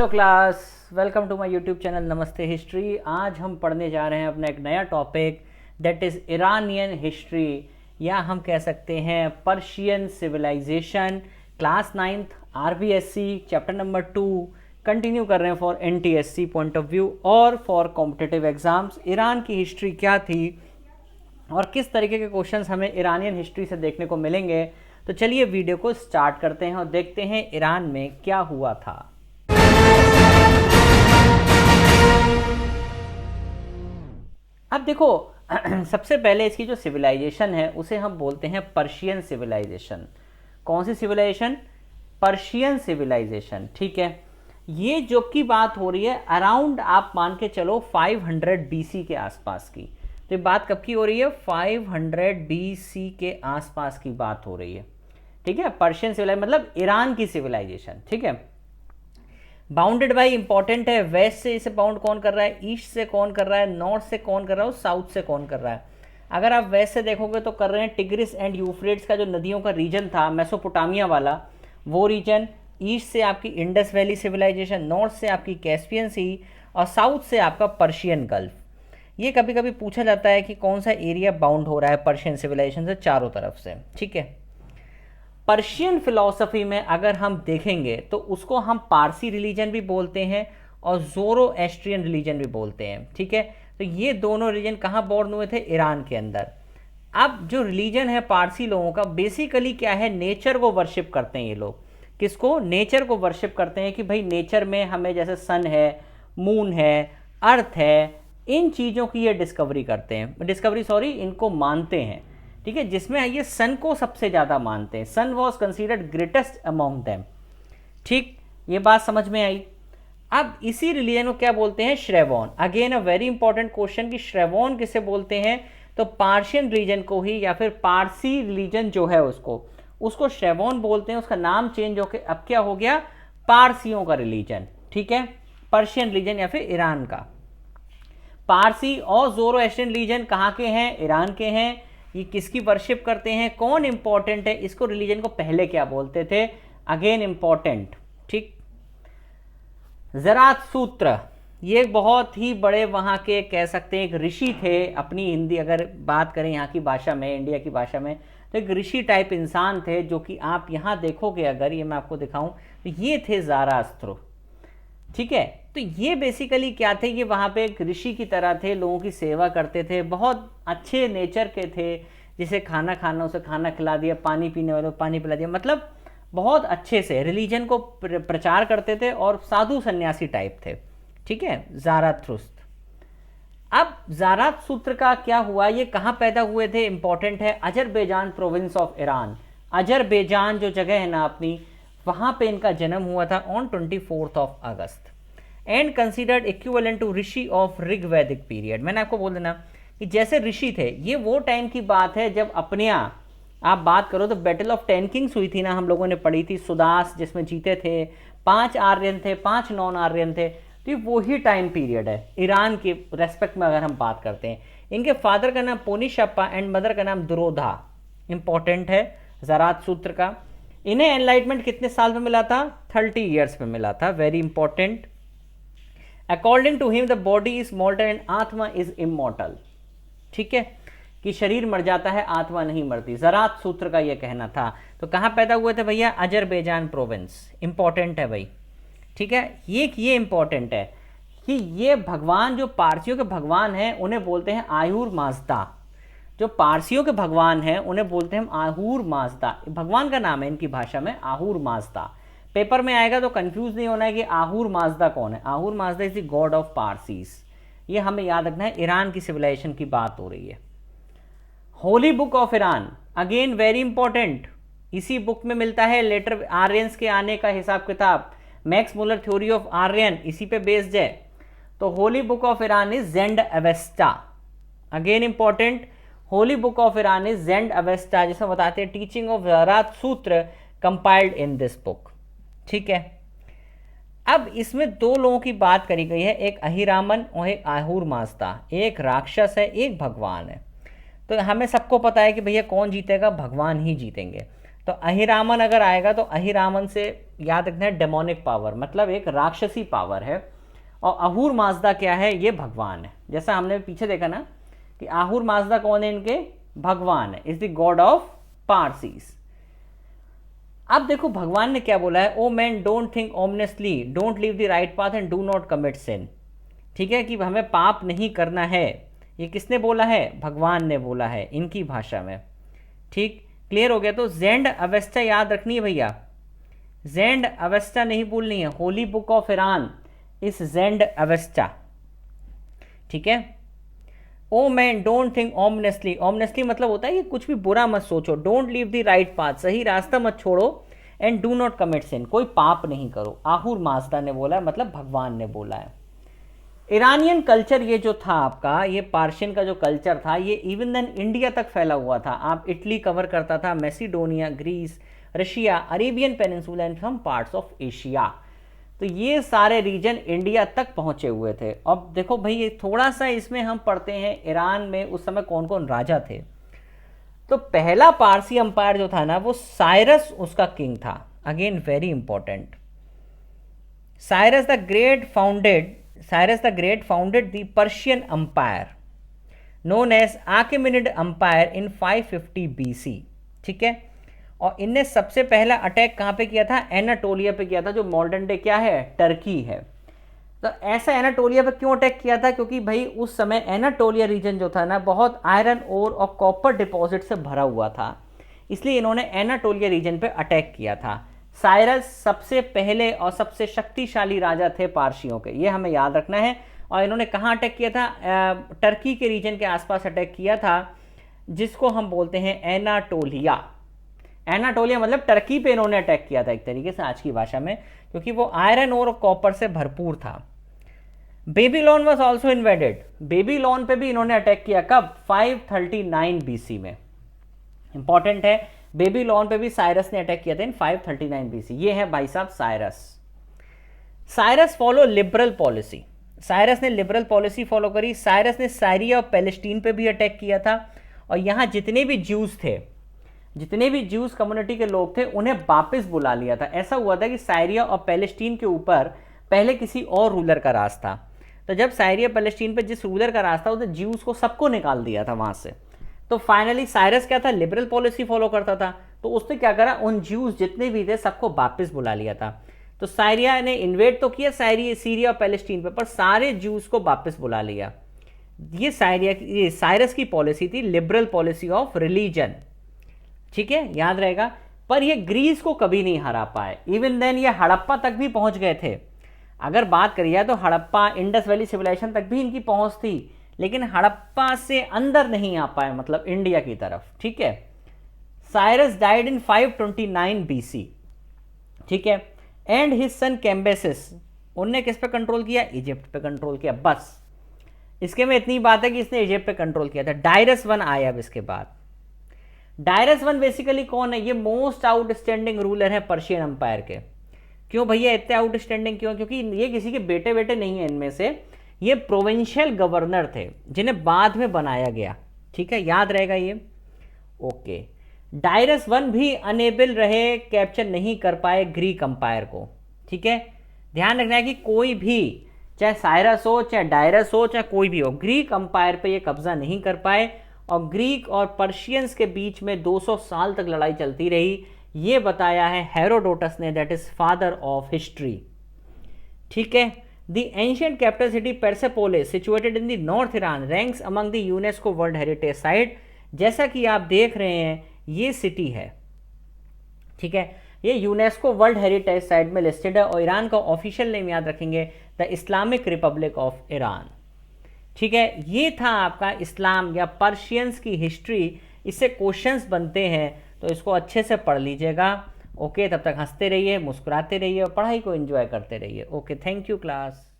Hello class, welcome to my YouTube channel Namaste history. आज हम पढ़ने जा रहे हैं अपना एक नया topic that is Iranian history, या हम कह सकते हैं Persian civilisation. Class 9th RBSC chapter number 2 continue कर रहे हैं for NTSC point of view और फॉर कॉम्पिटिटिव एग्जाम्स। ईरान की हिस्ट्री क्या थी और किस तरीके के क्वेश्चंस हमें ईरानियन हिस्ट्री से देखने को मिलेंगे। तो चलिए वीडियो को स्टार्ट करते हैं और देखते हैं ईरान में क्या हुआ था। अब देखो सबसे पहले इसकी जो सिविलाइजेशन है उसे हम बोलते हैं पर्शियन सिविलाइजेशन। कौन सी सिविलाइजेशन? Persian civilisation. ठीक है, ये जो की बात हो रही है अराउंड आप मान के चलो 500 बीसी के आसपास की। तो ये बात कब की हो रही है? 500 बीसी के आसपास की बात हो रही है। ठीक है, पर्शियन सिविलाइजेशन मतलब ईरान की सिविलाइजेशन। ठीक है, बाउंडेड बाई इंपॉर्टेंट है। वेस्ट से इसे बाउंड कौन कर रहा है? ईस्ट से कौन कर रहा है? नॉर्थ से कौन कर रहा है? साउथ से कौन कर रहा है? अगर आप वेस्ट से देखोगे तो कर रहे हैं टिग्रिस एंड यूफ्रेट्स का जो नदियों का रीजन था मेसोपोटामिया वाला, वो रीजन। ईस्ट से आपकी इंडस वैली सिविलाइजेशन, नॉर्थ से आपकी कैस्पियन सी और साउथ से आपका पर्शियन गल्फ। ये कभी कभी पूछा जाता है कि कौन सा एरिया बाउंड हो रहा है पर्शियन सिविलाइजेशन से चारों तरफ से। ठीक है, पर्शियन फिलॉसफी में अगर हम देखेंगे तो उसको हम पारसी रिलीजन भी बोलते हैं और ज़ोरोएस्ट्रियन रिलीजन भी बोलते हैं। ठीक है, तो ये दोनों रिलीजन कहाँ बॉर्न हुए थे? ईरान के अंदर। अब जो रिलीजन है पारसी लोगों का बेसिकली क्या है? नेचर को वर्शिप करते हैं ये लोग। किसको? नेचर को वर्शिप करते हैं कि भाई नेचर में हमें जैसे सन है, मून है, अर्थ है, इन चीज़ों की ये डिस्कवरी करते हैं, इनको मानते हैं। ठीक है, जिसमें ये सन को सबसे ज़्यादा मानते हैं। Sun was considered greatest among them. ठीक, ये बात समझ में आई। अब इसी रिलीजन को क्या बोलते हैं? श्रेवोन। Again a very important question कि श्रेवोन किसे बोलते हैं? तो पार्शियन रीजन को ही, या फिर पारसी रिलीजन जो है उसको श्रेवोन बोलते हैं। उसका नाम चेंज होकर अब क्या हो गया? पारसियों का रिलीजन। ठीक है, पर्शियन रिलीजन या फिर ईरान का। पारसी और ज़ोरोएस्ट्रियन रिलीजन कहाँ के हैं? ईरान के हैं। ये किसकी वर्शिप करते हैं? कौन इंपॉर्टेंट है? इसको रिलीजन को पहले क्या बोलते थे? Again important. ठीक, ज़राथुस्त्र, ये बहुत ही बड़े वहाँ के कह सकते हैं एक ऋषि थे। अपनी हिंदी अगर बात करें यहाँ की भाषा में, इंडिया की भाषा में, तो एक ऋषि टाइप इंसान थे जो कि आप यहाँ देखोगे, अगर ये मैं आपको दिखाऊं तो ये थे ज़राथुस्त्र। ठीक है, तो ये बेसिकली क्या थे? ये वहाँ पे एक ऋषि की तरह थे, लोगों की सेवा करते थे, बहुत अच्छे नेचर के थे। जिसे खाना खाना उसे खाना खिला दिया, पानी पीने वालों को पानी पिला दिया, मतलब बहुत अच्छे से रिलीजन को प्रचार करते थे और साधु सन्यासी टाइप थे। ठीक है, ज़ाराथुस्त्र। अब ज़ाराथुस्त्र का क्या हुआ? ये कहाँ पैदा हुए थे? इंपॉर्टेंट है, Azerbaijan province of Iran. Azerbaijan जो जगह है ना अपनी, वहाँ पे इनका जन्म हुआ था on 24 August and considered equivalent to rishi of Rigvedic period. मैंने आपको बोल देना कि जैसे ऋषि थे, ये वो टाइम की बात है जब अपने यहाँ आप बात करो तो बैटल ऑफ 10 किंग्स हुई थी ना, हम लोगों ने पढ़ी थी, सुदास जिसमें जीते थे। 5 आर्यन थे, 5 नॉन आर्यन थे। तो ये वही टाइम पीरियड है ईरान के रेस्पेक्ट में अगर हम बात करते हैं। इनके फादर का नाम पोनिशप्पा एंड मदर का नाम दुरोधा। इंपॉर्टेंट है ज़राथुस्त्र का। इन्हें एनलाइटमेंट कितने साल में मिला था? 30 ईयर्स में मिला था। Very important. According to him the body is mortal and आत्मा इज इमॉर्टल। ठीक है, कि शरीर मर जाता है, आत्मा नहीं मरती। ज़राथुस्त्र का यह कहना था। तो कहाँ पैदा हुए थे भैया? Azerbaijan province. इंपॉर्टेंट है भाई। ठीक है, ये इंपॉर्टेंट है कि ये भगवान जो पारसियों के भगवान हैं उन्हें बोलते हैं आहुर माजदा। जो पारसियों के भगवान हैं उन्हें बोलते हैं आहुर माजदा। भगवान का नाम है इनकी भाषा में आहुर माजदा। पेपर में आएगा तो कंफ्यूज नहीं होना है कि आहुर माजदा कौन है। Ahura Mazda is the god of Parsis. ये हमें याद रखना है। ईरान की सिविलाइजेशन की बात हो रही है। Holi book of Iran, again very important. इसी बुक में मिलता है लेटर आर्यंस के आने का हिसाब किताब। Max Muller theory of Aryan इसी पे बेस्ड है। तो holy book of Iran is Zend Avesta. Again important, holy book of Iran is Zend Avesta, जिसमें बताते हैं teaching of Zarathustra compiled in this book. ठीक है, अब इसमें दो लोगों की बात करी गई है, एक अहिरामन और एक आहुर माजदा। एक राक्षस है, एक भगवान है। तो हमें सबको पता है कि भैया कौन जीतेगा? भगवान ही जीतेंगे। तो अहिरामन अगर आएगा तो अहिरामन से याद रखना है डेमोनिक पावर, मतलब एक राक्षसी पावर है। और अहूर माजदा क्या है, ये भगवान है। जैसा हमने पीछे देखा ना कि अहूर माजदा कौन है, इनके भगवान है, is the god of Parsis. अब देखो भगवान ने क्या बोला है, oh man don't think ominously, don't leave the right path and do not commit sin. ठीक है, कि हमें पाप नहीं करना है। ये किसने बोला है, भगवान ने बोला है इनकी भाषा में। ठीक, क्लियर हो गया। तो जेंड अवेस्टा याद रखनी है भैया, जेंड अवेस्टा नहीं भूलनी है। होली बुक ऑफ ईरान इस जेंड अवेस्टा। ठीक है, ओ मैन डोंट थिंक ओमनेसली, ओमनेसली मतलब होता है कि कुछ भी बुरा मत सोचो। Don't leave the right path, सही रास्ता मत छोड़ो। एंड डू नॉट कमिट सिन, कोई पाप नहीं करो। आहूर माजदा ने बोला है, मतलब भगवान ने बोला है। ईरानियन कल्चर ये जो था आपका, ये पार्शियन का जो कल्चर था, ये इवन देन इंडिया तक फैला हुआ था। आप इटली कवर करता था, Macedonia, Greece, Russia, Arabian peninsula and some parts of Asia. तो ये सारे रीजन इंडिया तक पहुंचे हुए थे। अब देखो भाई, ये थोड़ा सा इसमें हम पढ़ते हैं ईरान में उस समय कौन कौन राजा थे। तो पहला पारसी अंपायर जो था ना, वो साइरस उसका किंग था। Again very important, Cyrus the great founded the Persian empire known as Achaemenid empire in 550 BC। ठीक है, और इनने सबसे पहला अटैक कहाँ पे किया था, एनाटोलिया पे किया था, जो मॉडर्न डे क्या है, टर्की है। तो ऐसा एनाटोलिया पे क्यों अटैक किया था, क्योंकि भाई उस समय एनाटोलिया रीजन जो था ना, बहुत आयरन ओर और कॉपर डिपॉजिट से भरा हुआ था, इसलिए इन्होंने एनाटोलिया रीजन पे अटैक किया था। साइरस सबसे पहले और सबसे शक्तिशाली राजा थे पारसियों के, ये हमें याद रखना है। और इन्होंने कहाँ अटैक किया था, टर्की के रीजन के आसपास अटैक किया था, जिसको हम बोलते हैं एनाटोलिया। एनाटोलिया मतलब टर्की पे इन्होंने अटैक किया था एक तरीके से आज की भाषा में, क्योंकि वो आयरन और कॉपर से भरपूर था। Babylon was also invaded, Babylon पे भी इन्होंने अटैक किया, कब, 539 BC में। इंपॉर्टेंट है, बेबीलोन पे भी साइरस ने अटैक किया था इन 539 BC। ये है भाई साहब Cyrus. Cyrus follow liberal policy, Cyrus ने लिबरल पॉलिसी फॉलो करी। साइरस ने साइरिया और पैलेस्टीन पे भी अटैक किया था, और यहाँ जितने भी ज्यूज थे, जितने भी ज्यूज कम्युनिटी के लोग थे, उन्हें वापस बुला लिया था। ऐसा हुआ था कि साइरिया और पैलेस्टीन के ऊपर पहले किसी और रूलर का राज था, तो जब साइरिया पैलेस्टीन पे जिस रूलर का राज था, उसने ज्यूज को सबको निकाल दिया था वहां से। तो फाइनली साइरस क्या था, लिबरल पॉलिसी फॉलो करता था, तो उसने क्या करा, उन ज्यूज जितने भी थे सबको वापस बुला लिया था। तो साइरिया ने इन्वेड तो किया सीरिया और पैलेस्टीन पर सारे ज्यूज को वापस बुला लिया। ये साइरस की पॉलिसी थी, लिबरल पॉलिसी ऑफ रिलीजन। ठीक है, याद रहेगा। पर ये ग्रीस को कभी नहीं हरा पाए। इवन देन ये हड़प्पा तक भी पहुंच गए थे। अगर बात करिए तो हड़प्पा, इंडस वैली सिविलाइजेशन तक भी इनकी पहुंच थी, लेकिन हड़प्पा से अंदर नहीं आ पाए, मतलब इंडिया की तरफ। ठीक है, साइरस डाइड इन 529 BC। ठीक है, एंड हिज सन कैम्बेसिस, उनने किस पे कंट्रोल किया, इजिप्ट पे कंट्रोल किया। बस इसके में इतनी बात है कि इसने इजिप्ट पे कंट्रोल किया था। डायरस वन आया अब इसके बाद। डायरस वन बेसिकली कौन है, ये मोस्ट आउटस्टैंडिंग रूलर है पर्शियन अंपायर के। क्यों भैया इतने आउटस्टैंडिंग क्यों, क्योंकि ये किसी के बेटे बेटे नहीं है इनमें से, ये प्रोविंशियल गवर्नर थे जिन्हें बाद में बनाया गया। ठीक है, याद रहेगा ये। ओके, डायरस वन भी अनेबल रहे, कैप्चर नहीं कर पाए ग्रीक अंपायर को। ठीक है, ध्यान रखना है कि कोई भी, चाहे साइरस हो, चाहे डायरस हो, चाहे कोई भी हो, ग्रीक अंपायर पे ये कब्जा नहीं कर पाए। और ग्रीक और पर्शियंस के बीच में 200 साल तक लड़ाई चलती रही। ये बताया है हेरोडोटस ने, that is father of history. ठीक है, the ancient capital city Persepolis situated in the north Iran ranks among the UNESCO world heritage site. जैसा कि आप देख रहे हैं ये सिटी है, ठीक है, ये यूनेस्को वर्ल्ड हेरिटेज साइट में लिस्टेड है। और ईरान का ऑफिशियल नेम याद रखेंगे, the Islamic Republic of Iran. ठीक है, ये था आपका इस्लाम या पर्शियंस की हिस्ट्री। इससे क्वेश्चंस बनते हैं, तो इसको अच्छे से पढ़ लीजिएगा। ओके, तब तक हंसते रहिए, मुस्कुराते रहिए और पढ़ाई को एंजॉय करते रहिए। Okay, thank you class.